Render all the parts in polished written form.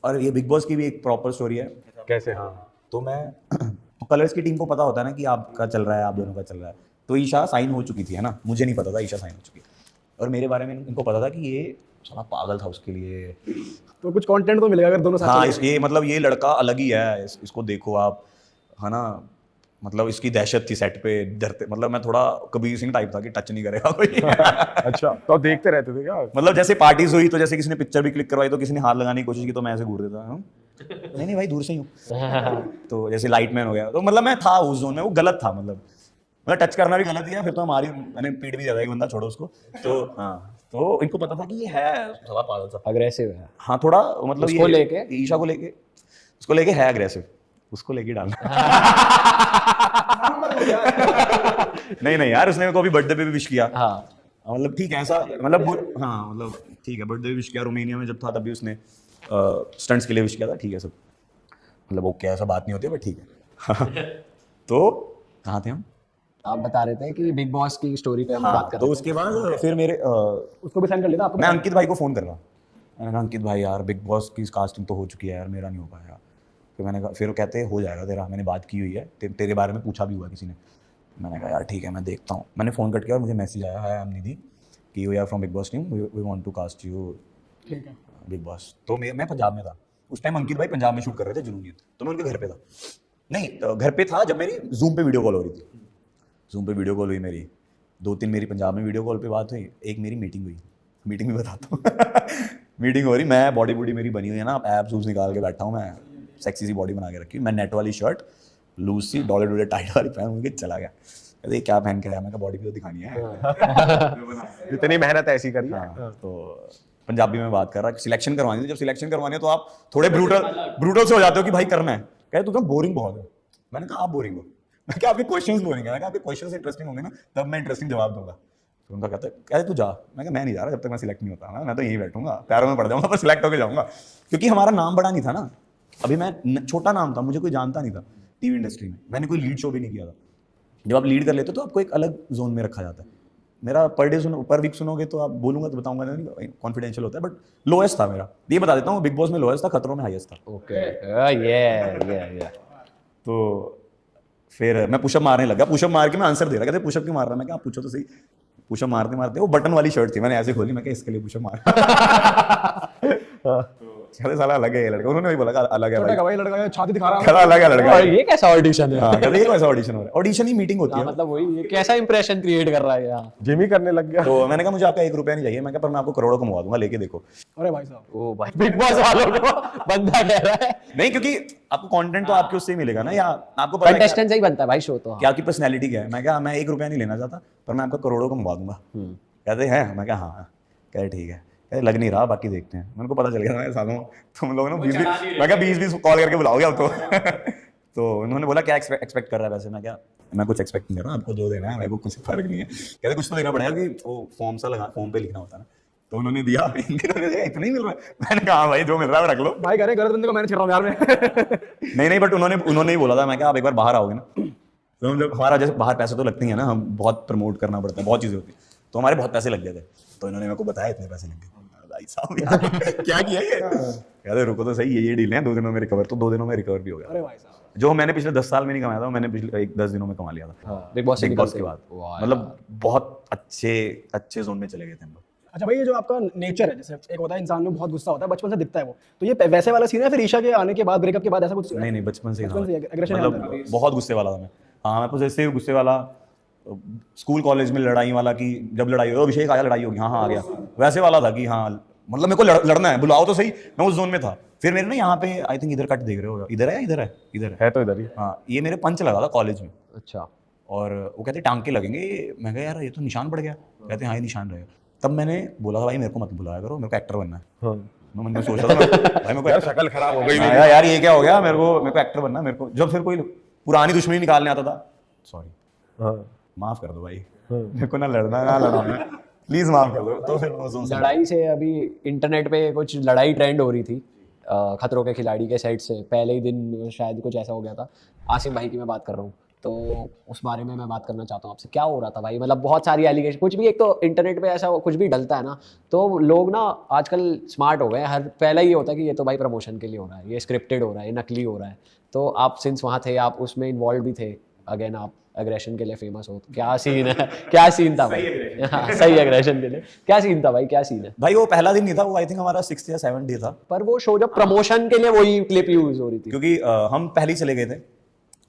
और ये big boss की भी एक प्रॉपर स्टोरी है। कैसे? हाँ, तो मैं तो कलर्स की टीम को पता होता है ना कि आपका चल रहा है, आप दोनों का चल रहा है। तो ईशा साइन हो चुकी थी, है ना, मुझे नहीं पता था ईशा साइन हो चुकी है। और मेरे बारे में इनको पता था कि ये साला पागल था उसके लिए। तो कुछ कंटेंट तो मिलेगा अगर दोनों साथ हाँ, चले। इस ये मतलब ये लड़का अलग ही है, इसको देखो आप, है ना। मतलब इसकी दहशत थी सेट पे, डरते, मतलब मैं थोड़ा कबीर सिंह टाइप था कि टच नहीं करेगा कोई। अच्छा, तो आप देखते रहते थे क्या? मतलब जैसे पार्टीज हुई तो जैसे किसी ने पिक्चर भी क्लिक करवाई तो किसी ने हाथ लगाने की कोशिश की तो मैं ऐसे घूर देता हूँ, नहीं नहीं भाई दूर से ही हूँ। तो जैसे लाइट मैन हो गया, तो मतलब मैं था उस जोन में, वो गलत था, मतलब टच करना भी गलत ही है, फिर तो हमारी मैंने पीट भी दिया था एक बंदा, छोड़ो उसको। तो हाँ, तो इनको पता था कि ये है थोड़ा पागल सा, अग्रेसिव है। हाँ थोड़ा, मतलब उसको ये लेके? ईशा को लेके, उसको लेके है अग्रेसिव, उसको लेके डालना। नहीं नहीं यार, उसने मेरे को अभी बर्थडे पे भी विश किया। हाँ, मतलब ठीक है ऐसा, मतलब हाँ मतलब ठीक है, बर्थडे विश किया, रोमानिया में जब था तब भी उसने स्टंट्स के लिए विश किया था, ठीक है सब, मतलब ओके ऐसा बात नहीं होती है, बट ठीक है। तो कहाँ थे हम? आप बता रहे थे कि बिग बॉस की स्टोरी पे हम हाँ, बात कर तो रहे थे। उसके बाद फिर मेरे उसको भी साइन कर लेना आपको। मैं अंकित भाई को फ़ोन कर रहा, मैंने कहा अंकित भाई यार बिग बॉस की कास्टिंग तो हो चुकी है यार, मेरा नहीं हो पाएगा। फिर मैंने कहा, फिर वो कहते हो जाएगा तेरा, मैंने बात की हुई है, तेरे बारे में पूछा भी हुआ किसी ने। मैंने कहा यार ठीक है मैं देखता हूँ, मैंने फ़ोन कट किया और मुझे मैसेज आया है निधि कि you are from Bigg Boss team, we want to cast you ठीक है। बिग बॉस। तो मैं पंजाब में था उस टाइम, अंकित भाई पंजाब में शूट कर रहे थे जुनूनियत, तो मैं उनके घर पे था, नहीं घर पे था जब मेरी जूम पे वीडियो कॉल हो रही थी। जूम पे वीडियो कॉल हुई मेरी, 2-3 मेरी पंजाब में वीडियो कॉल पे बात हुई, एक मेरी मीटिंग हुई, मीटिंग भी बताता हूँ। मीटिंग हो रही, मैं बॉडी बूडी मेरी बनी हुई है ना, एब्स उब्स निकाल के बैठा हूँ मैं, सेक्सी सी बॉडी बना के रखी हूँ, मैं नेट वाली शर्ट लूज सी डॉलर डॉलर टाइट वाली पहन के चला गया। कहते क्या पहन के आया, मैं कहा बॉडी भी तो दिखानी है। जितनी मेहनत ऐसी करी है। हाँ, तो पंजाबी में बात कर रहा, सिलेक्शन करवानी थी, जब सिलेक्शन करवानी है तो आप थोड़े ब्रूटल से हो जाते हो कि भाई करना है। कहते तू तो बोरिंग बहुत है। मैंने कहा आप बोरिंग हो, मैं क्या आपके क्वेश्चंस बोरिंग है, मैं कहा आपके क्वेश्चंस इंटरेस्टिंग होंगे ना तब मैं इंटरेस्टिंग जवाब दूंगा। तो उनका कहते तू जा, मैं कहा मैं नहीं जा रहा जब तक मैं सिलेक्ट नहीं होता, मैं तो यहीं बैठूंगा पैरों में पड़ जाऊंगा पर सिलेक्ट होकर जाऊंगा, क्योंकि हमारा नाम बड़ा नहीं था ना, अभी मैं छोटा नाम था, मुझे कोई जानता नहीं था टीवी इंडस्ट्री में, मैंने कोई लीड शो भी नहीं किया था। जब आप लीड कर लेते हो तो आपको एक अलग जोन में रखा जाता है। मेरा पर डे पर वीक सुनोगे तो आप बोलूंगा तो बताऊंगा नहीं, कॉन्फिडेंशियल होता है, बट लोएस्ट था मेरा, ये बता देता हूँ, बिग बॉस में लोएस्ट था, खतरों में हाईएस्ट था। ओके, ये तो फिर मैं पुशअप मारने लगा, पुशअप मार के मैं आंसर दे रहा, कहते पुशअप क्यों मार रहा है, मैं क्या आप पूछो तो सही। पुशअप मारते मारते वो बटन वाली शर्ट थी, मैंने ऐसे खोली, मैं क्या इसके लिए पुशअप मार। कहते साला अलग है ये लड़का, उन्होंने भी बोला कि अलग है छोटा का भाई, भाई लड़का छाती दिखा रहा है। कहता अलग है लड़का। और ये कैसा ऑडिशन है? हाँ, कहते ये कैसा ऑडिशन हो रहा है, ऑडिशन ही मीटिंग होती है। मतलब वही, ये कैसा इंप्रेशन क्रिएट कर रहा है यहाँ? जिम ही करने लग गया। तो मैंने कहा मुझे आपका 1 रुपया नहीं चाहिए, मैं कहा पर मैं आपको करोड़ों कमवा दूंगा, लेके देखो। अरे भाई साहब, ओ भाई, बिग बॉस वालों को बंदा कह रहा है। नहीं, क्योंकि आपको कंटेंट तो आपके उससे ही मिलेगा ना, या आपको पता है कंटेस्टेंट से ही बनता है भाई शो तो। कि आपकी पर्सनैलिटी क्या है। मैं क्या, मैं 1 रुपया नहीं लेना चाहता पर मैं आपका करोड़ों कमवा दूंगा। कहते हैं, मैं क्या हाँ, कहते ठीक है, कहते लग नहीं रहा, बाकी देखते हैं। मेरे को पता चल गया मैं सालों तुम लोग ना 20 मैं क्या 20 कॉल करके बुलाओगे अब तो। तो उन्होंने बोला क्या एक्सपेक्ट कर रहा है वैसे, मैं क्या, मैं कुछ एक्सपेक्ट नहीं कर रहा, आपको जो देना है मेरे को कुछ फर्क नहीं है। कहते कुछ तो देना पड़ेगा कि वो फॉर्म सा लगा, फॉर्म पे लिखना होता है ना, तो उन्होंने दिया, इतना ही मिल रहा है। मैंने कहा हाँ भाई जो मिल रहा है वो रख लो। भाई कह रहे गलत बंदे को मैनेज कर रहा हूँ यार मैं। नहीं नहीं, बट उन्होंने ही बोला था, मैं क्या आप एक बार बाहर आओगे ना, तो हम जब हमारा जैसे बाहर पैसे तो लगते ही है ना, हम बहुत प्रमोट करना पड़ता है, बहुत चीज़ें होती है, तो हमारे बहुत पैसे लग गए थे, तो इन्होंने मेरे को बताया इतने पैसे लग गए। भाई साहब यार, क्या किया ये, कहते रुको तो सही, ये डील है 2 दिनों में रिकवर, तो 2 दिनों में रिकवर भी हो गया। अरे भाई साहब, जो मैंने पिछले 10 साल में नहीं कमाया था, मैंने पिछले 10 दिनों में कमा लिया था बिग बॉस के बाद। मतलब बहुत अच्छे जोन में चले गए थे हम लोग। अच्छा भाई, ये जो आपका नेचर है, जैसे एक होता है इंसान में बहुत गुस्सा होता है, बचपन से दिखता है वो, तो ये वैसे वाला सीन है फिर ईशा के आने के बाद, ब्रेकअप के बाद ऐसा कुछ? नहीं नहीं, बचपन से ही था, एग्रेशन है अंदर। मतलब बहुत गुस्से वाला था मैं। हाँ, मैं पोजेसिव गुस्से वाला, स्कूल कॉलेज में लड़ाई वाला, कि जब लड़ाई हो अभिषेक आया लड़ाई होगी, हाँ आ गया, वैसे वाला था कि हाँ मतलब मेरे को लड़ना है, बुलाओ तो सही, मैं उस जोन में था। फिर मेरे ना यहाँ पे आई थिंक इधर कट देख रहे हो, इधर है इधर है तो इधर ही। हाँ, ये मेरे पंच लगा था कॉलेज में, अच्छा, और वो कहते टांके लगेंगे। मैं कहा यार ये तो निशान पड़ गया, कहते हाँ ये निशान रहेगा। तब मैंने बोला था भाई मेरे को मत बुलाया करो, मेरे को एक्टर बनना है। मैं मन में सोच रहा था भाई मेरे को यार शक्ल खराब हो गई। यार ये क्या हो गया, मेरे को एक्टर बनना है। मेरे को जब फिर कोई पुरानी दुश्मनी निकालने आता था, सॉरी माफ कर दो भाई, मेरे को ना लड़ना प्लीज माफ कर दो। तो फिर वो जोन से लड़ाई से अभी इंटरनेट पे कुछ लड़ाई ट्रेंड हो रही थी खतरों के खिलाड़ी के साइड से, पहले ही दिन शायद कुछ ऐसा हो गया था। आसिम भाई की मैं बात कर रहा हूँ, तो उस बारे में मैं बात करना चाहता हूँ आपसे, क्या हो रहा था भाई? मतलब बहुत सारी एलिगेशन, कुछ भी, एक तो इंटरनेट पे ऐसा कुछ भी डलता है ना, तो लोग ना आजकल स्मार्ट हो गए हैं। हर पहला ये होता है कि ये तो भाई प्रमोशन के लिए हो रहा है, ये स्क्रिप्टेड हो रहा है, ये नकली हो रहा है। तो आप सिंस वहाँ थे, आप उसमें इन्वॉल्व भी थे, अगेन आप एग्रेशन के लिए फेमस हो, तो क्या सीन है? क्या सीन था भाई? हाँ, सही एग्रेशन के लिए क्या सीन था भाई? क्या सीन है? भाई वो पहला दिन नहीं था, वो आई थिंक हमारा 6th या 7th डे था, पर वो शो जब प्रमोशन के लिए वही क्लिप यूज हो रही थी। क्योंकि हम पहले ही चले गए थे।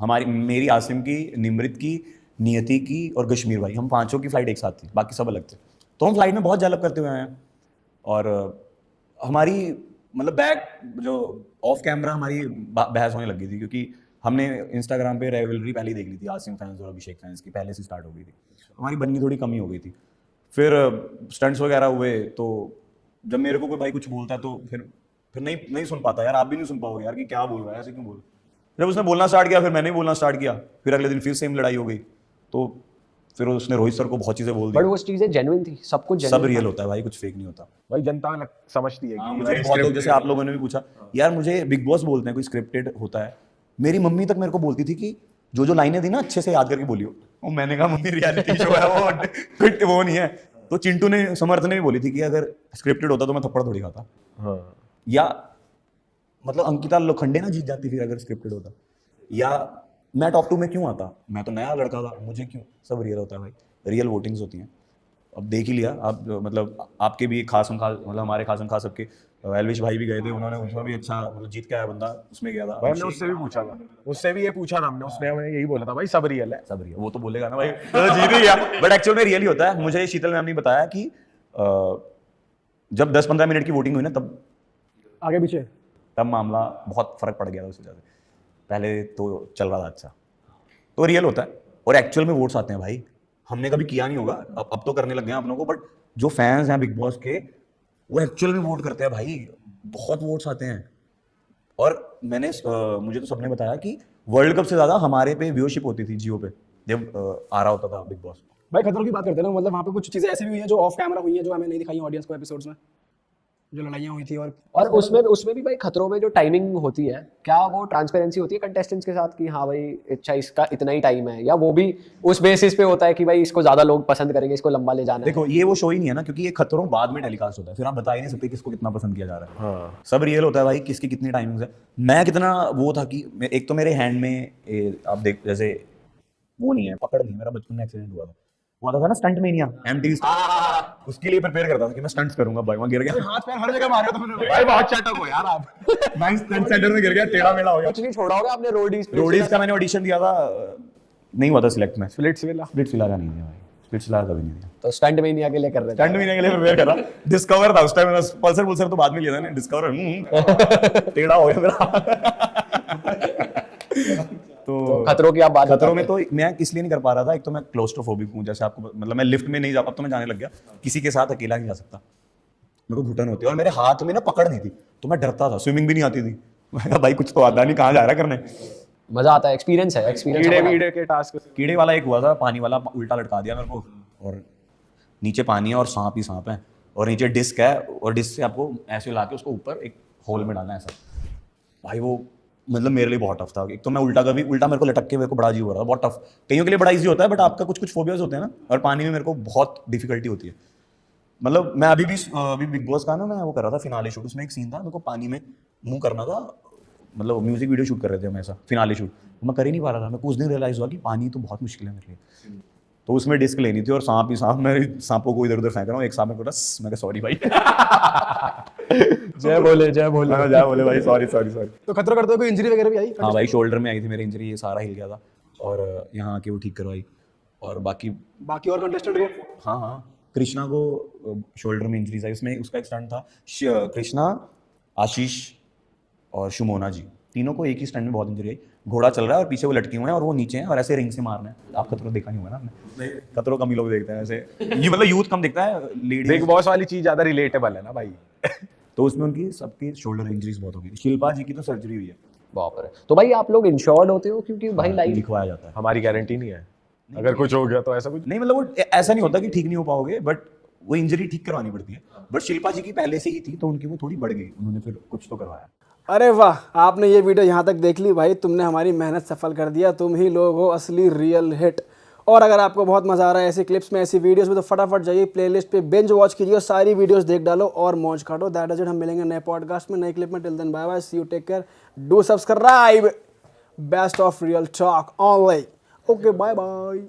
मेरी, आसिम की, निमृत की, नियति की और कश्मीर भाई, हम पांचों की फ्लाइट एक साथ थी, बाकी सब अलग थे। तो हम फ्लाइट में बहुत डेवलप करते हुए आए हैं। और हमारी मतलब बैक जो ऑफ कैमरा हमारी बहस होने लगी थी, क्योंकि हमने इंस्टाग्राम पे राइवलरी पहले ही देख ली थी, आसिम फैंस और अभिषेक फैंस की पहले से स्टार्ट हो गई थी। हमारी बननी थोड़ी कमी हो गई थी। फिर स्टंट्स वगैरह हुए, तो जब मेरे को कोई भाई कुछ बोलता है तो फिर नहीं सुन पाता यार, आप भी नहीं सुन पाओगे यार कि क्या बोल रहा है, ऐसे क्यों बोल। जब उसने बोलना स्टार्ट किया, फिर मैंने बोलना स्टार्ट किया, फिर अगले दिन फिर सेम लड़ाई हो गई। तो फिर उसने रोहित सर को बहुत चीजें बोल दी। बट वो चीजें जेन्युइन थी, सब कुछ सब genuine रियल था। होता है भाई, कुछ फेक नहीं होता। भाई जनता समझती है कि मुझे बहुत लोग, जैसे आप लोगों ने भी पूछा यार, मुझे बिग बॉस बोलते हैं कोई स्क्रिप्टेड होता है। मेरी मम्मी तक मेरे को बोलती थी कि जो लाइनें थी ना अच्छे से याद करके बोलियो। और मैंने कहा मम्मी रियलिटी शो है वो नहीं है। तो चिंटू ने, समर्थ ने भी बोली थी कि अगर स्क्रिप्टेड होता तो मैं थप्पड़ थोड़ी खाता। हाँ। या मतलब अंकिता लोखंडे ना जीत जाती फिर अगर स्क्रिप्टेड होता। या मैं टॉप 2 में क्यों आता, मैं तो नया लड़का था, मुझे क्यों। सब रियल होता है भाई, रियल वोटिंग्स होती हैं। अब देख ही लिया आप, मतलब आपके भी खासम खास, मतलब हमारे खासम खास सबके, एलविश भाई भी गए थे, उन्होंने उसमें भी अच्छा मतलब जीत के आया बंदा, उसमें गया था। भाई हमने उससे भी पूछा था, उससे भी ये पूछा था हमने, उसने हमें यही बोला था भाई सब रियल है। सब रियल, वो तो बोलेगा ना भाई तो जीत ही गया, बट एक्चुअल में रियल ही होता है। मुझे शीतल मैम ने बताया कि जब 10-15 मिनट की वोटिंग हुई ना, तब आगे पीछे मामला बहुत फर्क पड़ गया था उस वजह से। पहले तो चल रहा था अच्छा, तो रियल होता है। और एक्चुअल में वोट्स आते हैं भाई, हमने कभी किया नहीं होगा, अब तो करने लग गए हैं अपनों को, बट जो फैंस हैं बिग बॉस के, वो एक्चुअल में वोट करते हैं भाई, बहुत वोट्स आते हैं। और मैंने मुझे तो सबने बताया कि वर्ल्ड कप से ज्यादा हमारे पे व्यूअरशिप होती थी जियो पे, जब आ रहा होता था बिग बॉस। भाई खतरों की बात करते हैं ना, मतलब वहाँ पे कुछ चीज़ें ऐसी भी हुई हैं जो ऑफ कैमरा हुई हैं, जो हमें नहीं दिखाई ऑडियंस को एपिसोड्स में, जो लड़ाइयाँ हुई थी। और उसमें भी भाई खतरों में जो टाइमिंग होती है, क्या वो ट्रांसपेरेंसी होती है कंटेस्टेंट्स के साथ कि हाँ भाई अच्छा इसका इतना ही टाइम है, या वो भी उस बेसिस पे होता है कि भाई इसको ज्यादा लोग पसंद करेंगे, इसको लंबा ले जाना है? देखो ये वो शो ही नहीं है ना, क्योंकि ये खतरों बाद में टेलीकास्ट होता है, फिर आप बता ही नहीं सकते किसको कितना पसंद किया जा रहा है। हाँ। सब रियल होता है भाई, किसकी कितनी टाइमिंग्स है। मैं कितना वो था कि एक तो मेरे हैंड में आप देख, जैसे वो नहीं है, पकड़ नहीं, मेरा बचपन में एक्सीडेंट हुआ था ना स्टंट मेनिया, एमटीवी, उसके लिए प्रिपेयर करता था कि मैं स्टंट्स करूंगा भाई, वहां गिर गया, हाथ पैर हर जगह मारे तो भाई बहुत चटक हो यार आप। मैं स्टंट सेंटर में गिर गया, टेढ़ा मेढ़ा हो गया। कुछ नहीं छोड़ा होगा आपने रोडीज का मैंने ऑडिशन दिया था, नहीं हुआ था सिलेक्ट में। स्प्लिट्स विला स्प्लिट्सविला का नहीं दिया भाई, स्प्लिट्सविला कभी नहीं दिया। तो स्टंट में नहीं के लिए कर रहे थे। स्टंट महीने के लिए प्रिपेयर कर रहा, डिस्कवर था उस टाइम, पल्सर तो बाद में लिया था ना, डिस्कवर टेढ़ा हो गया मेरा। तो खतरों की आप बात खतरों में तो मैं इसलिए नहीं कर पा रहा था, एक तो मैं क्लोस्ट्रोफोबिक हूँ, जैसे आपको मतलब मैं लिफ्ट में नहीं जा, अब तो मैं जाने लग गया, किसी के साथ अकेला नहीं जा सकता, मेरे को घुटन होती है, और मेरे हाथ में ना पकड़ नहीं थी, तो मैं डरता था, स्विमिंग भी नहीं आती थी। मैं कहा भाई कुछ तो आता नहीं, कहाँ जा रहा है करने। मजा आता है, एक्सपीरियंस है, एक्सपीरियंस। कीड़े के टास्क, कीड़े वाला एक हुआ था, पानी वाला उल्टा लटका दिया मेरे को, और नीचे पानी है और सांप ही सांप है, और नीचे डिस्क है, और डिस्क से आपको ऐसे ला के उसको ऊपर एक होल में डालना है ऐसा। भाई वो मतलब मेरे लिए बहुत टफ था। एक तो मैं उल्टा मेरे को लटक के मेरे को बड़ा जी हो रहा था, बहुत टफ। कईयों के लिए बड़ा इजी होता है, बट आपका कुछ फोबियाज होते हैं ना, और पानी में मेरे को बहुत डिफिकल्टी होती है। मतलब मैं अभी बिग बॉस का ना मैं वो कर रहा था फिनाले शूट, उसमें एक सीन था, मेरे को पानी में मुंह करना था, मतलब म्यूजिक वीडियो शूट कर रहे थे हम ऐसा, फिनाले शूट, मैं कर ही नहीं पा रहा था। मेरे को उस दिन रियलाइज हुआ कि पानी तो बहुत मुश्किल है मेरे लिए, तो उसमें डिस्क लेनी थी, और सांप ही सांप, मैं सांपों को इधर उधर फेंक रहा हूँ, एक सांप मेरे को बस, मैं सॉरी भाई। जय बोले भाई, सॉरी। तो खतरा करते हुए कोई इंजरी वगैरह भी आई? हाँ भाई, शोल्डर में आई थी मेरी इंजरी, ये सारा हिल गया था, और यहाँ आके वो ठीक करवाई। और बाकी और कंटेस्टेंट को? हाँ, कृष्णा को शोल्डर में इंजरीज आई, उसमें उसका एक स्टंट था, कृष्णा, आशीष और शुमोना जी, तीनों को एक ही स्टंट में बहुत इंजरी आई। घोड़ा चल रहा है और पीछे वो लटके हुए हैं, और वो नीचे हैं, और ऐसे रिंग से मारना है। आप खतरों देखा नहीं हुआ ना आपने? खतरों कम ही लोग देखते हैं ऐसे, ये मतलब यूथ कम देखता है, लेडीज। बिग बॉस वाली चीज ज्यादा रिलेटेबल है ना भाई। तो उसमें उनकी सबकी शोल्डर इंजरीज बहुत हो गई। शिल्पा जी की तो सर्जरी हुई है, बाप रे। तो भाई आप लोग इंश्योर्ड होते हो, क्योंकि भाई लाइव लिखवाया जाता है। हमारी गारंटी नहीं है, अगर कुछ हो गया तो ऐसा कुछ नहीं, मतलब वो ऐसा नहीं होता कि ठीक नहीं हो पाओगे, बट वो इंजरी ठीक करवानी पड़ती है। बट शिल्पा जी की पहले से ही थी, तो उनकी वो थोड़ी बढ़ गई, उन्होंने फिर कुछ तो करवाया। अरे वाह, आपने ये वीडियो यहाँ तक देख ली भाई, तुमने हमारी मेहनत सफल कर दिया। तुम ही लोग हो असली रियल हिट। और अगर आपको बहुत मज़ा आ रहा है ऐसी क्लिप्स में, ऐसी वीडियोस में, तो फटाफट जाइए प्लेलिस्ट पे बिंज वॉच कीजिए और सारी वीडियोस देख डालो और मौज काटो। That is it. हम मिलेंगे नए पॉडकास्ट में, नए क्लिप में। Till then bye bye, see you, take care, do subscribe. Best of Real Talk online. Okay, bye bye.